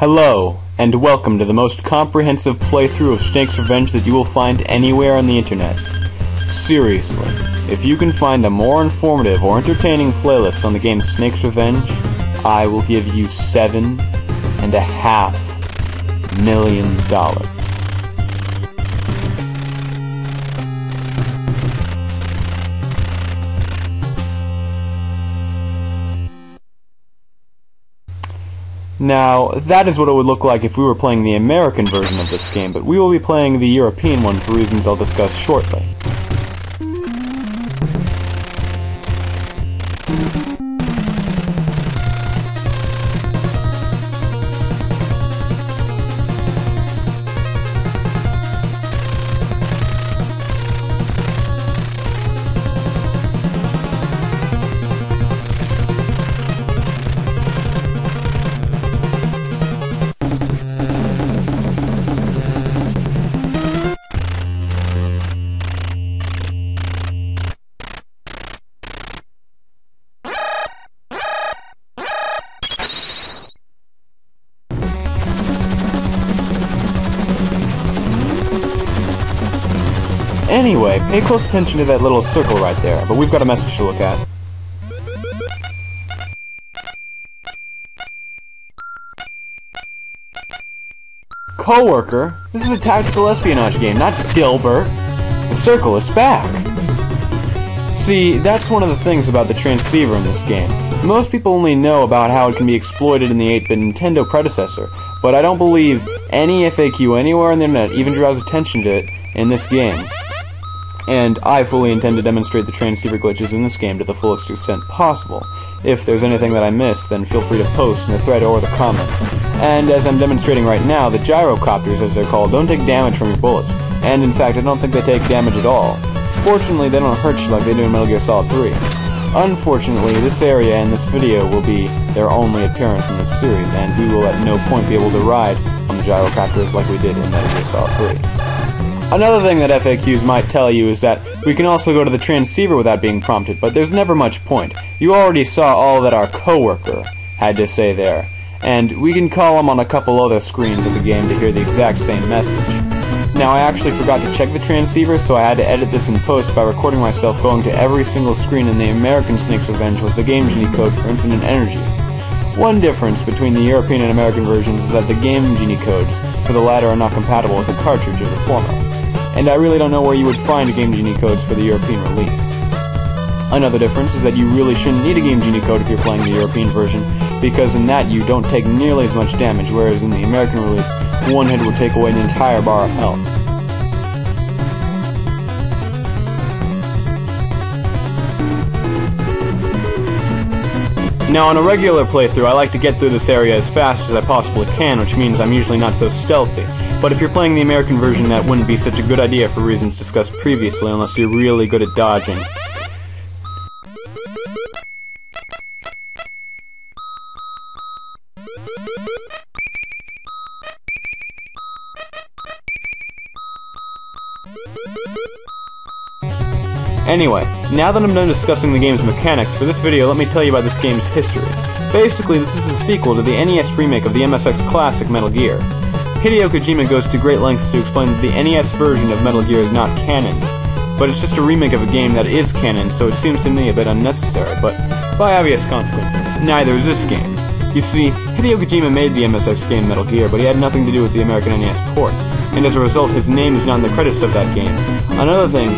Hello, and welcome to the most comprehensive playthrough of Snake's Revenge that you will find anywhere on the internet. Seriously, if you can find a more informative or entertaining playlist on the game Snake's Revenge, I will give you $7.5 million. Now, that is what it would look like if we were playing the American version of this game, but we will be playing the European one for reasons I'll discuss shortly. Anyway, pay close attention to that little circle right there, but we've got a message to look at. Coworker? This is a tactical espionage game, not Dilbert. The circle, it's back. See, that's one of the things about the transceiver in this game. Most people only know about how it can be exploited in the 8-bit Nintendo predecessor, but I don't believe any FAQ anywhere on the internet even draws attention to it in this game. And I fully intend to demonstrate the transceiver glitches in this game to the fullest extent possible. If there's anything that I miss, then feel free to post in the thread or the comments. And as I'm demonstrating right now, the gyrocopters, as they're called, don't take damage from your bullets. And in fact, I don't think they take damage at all. Fortunately, they don't hurt you like they do in Metal Gear Solid 3. Unfortunately, this area and this video will be their only appearance in this series, and we will at no point be able to ride on the gyrocopters like we did in Metal Gear Solid 3. Another thing that FAQs might tell you is that we can also go to the transceiver without being prompted, but there's never much point. You already saw all that our coworker had to say there, and we can call him on a couple other screens of the game to hear the exact same message. Now, I actually forgot to check the transceiver, so I had to edit this in post by recording myself going to every single screen in the American Snake's Revenge with the Game Genie code for infinite energy. One difference between the European and American versions is that the Game Genie codes for the latter are not compatible with the cartridge of the former. And I really don't know where you would find Game Genie codes for the European release. Another difference is that you really shouldn't need a Game Genie code if you're playing the European version, because in that you don't take nearly as much damage, whereas in the American release, one hit would take away an entire bar of health. Now, on a regular playthrough, I like to get through this area as fast as I possibly can, which means I'm usually not so stealthy. But if you're playing the American version, that wouldn't be such a good idea for reasons discussed previously, unless you're really good at dodging. Anyway, now that I'm done discussing the game's mechanics, for this video let me tell you about this game's history. Basically, this is a sequel to the NES remake of the MSX classic Metal Gear. Hideo Kojima goes to great lengths to explain that the NES version of Metal Gear is not canon, but it's just a remake of a game that is canon, so it seems to me a bit unnecessary, but by obvious consequence, neither is this game. You see, Hideo Kojima made the MSX game Metal Gear, but he had nothing to do with the American NES port, and as a result his name is not in the credits of that game. Another thing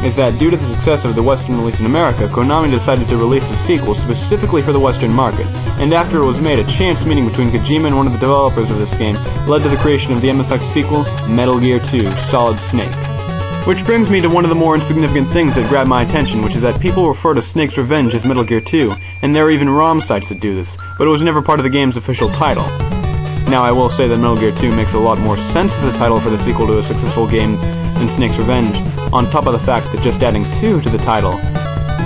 is that due to the success of the Western release in America, Konami decided to release a sequel specifically for the Western market, and after it was made, a chance meeting between Kojima and one of the developers of this game led to the creation of the MSX sequel, Metal Gear 2: Solid Snake. Which brings me to one of the more insignificant things that grabbed my attention, which is that people refer to Snake's Revenge as Metal Gear 2, and there are even ROM sites that do this, but it was never part of the game's official title. Now, I will say that Metal Gear 2 makes a lot more sense as a title for the sequel to a successful game than Snake's Revenge, on top of the fact that just adding 2 to the title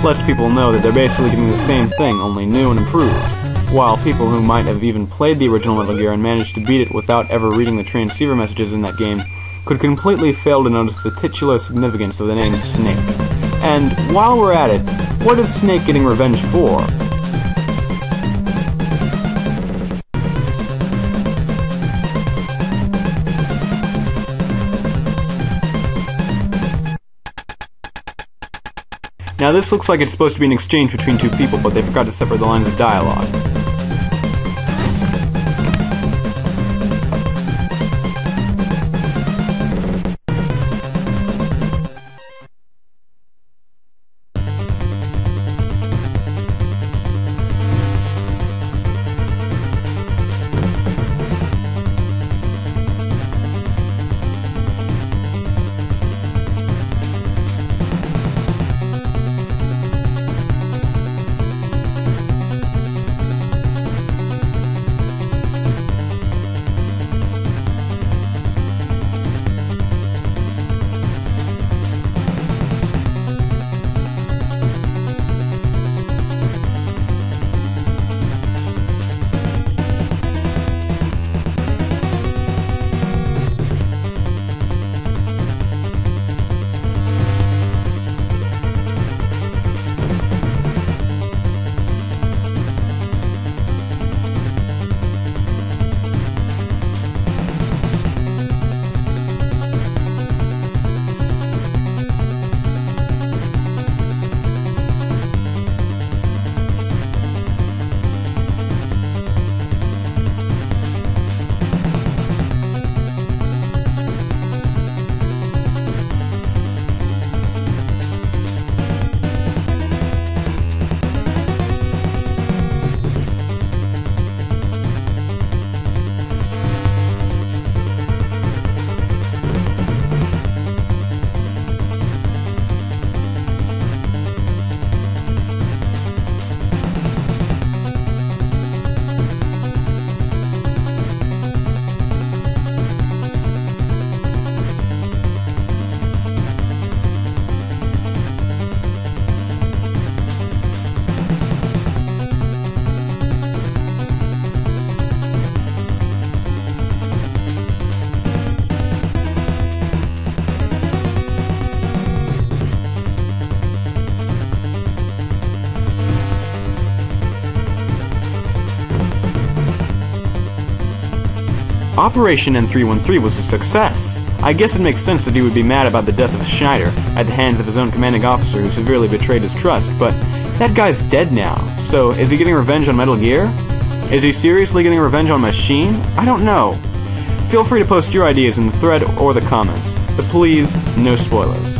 lets people know that they're basically getting the same thing, only new and improved, while people who might have even played the original Metal Gear and managed to beat it without ever reading the transceiver messages in that game could completely fail to notice the titular significance of the name Snake. And while we're at it, what is Snake getting revenge for? Now this looks like it's supposed to be an exchange between two people, but they forgot to separate the lines of dialogue. Operation N313 was a success. I guess it makes sense that he would be mad about the death of Schneider at the hands of his own commanding officer who severely betrayed his trust, but that guy's dead now. So, is he getting revenge on Metal Gear? Is he seriously getting revenge on Machine? I don't know. Feel free to post your ideas in the thread or the comments, but please, no spoilers.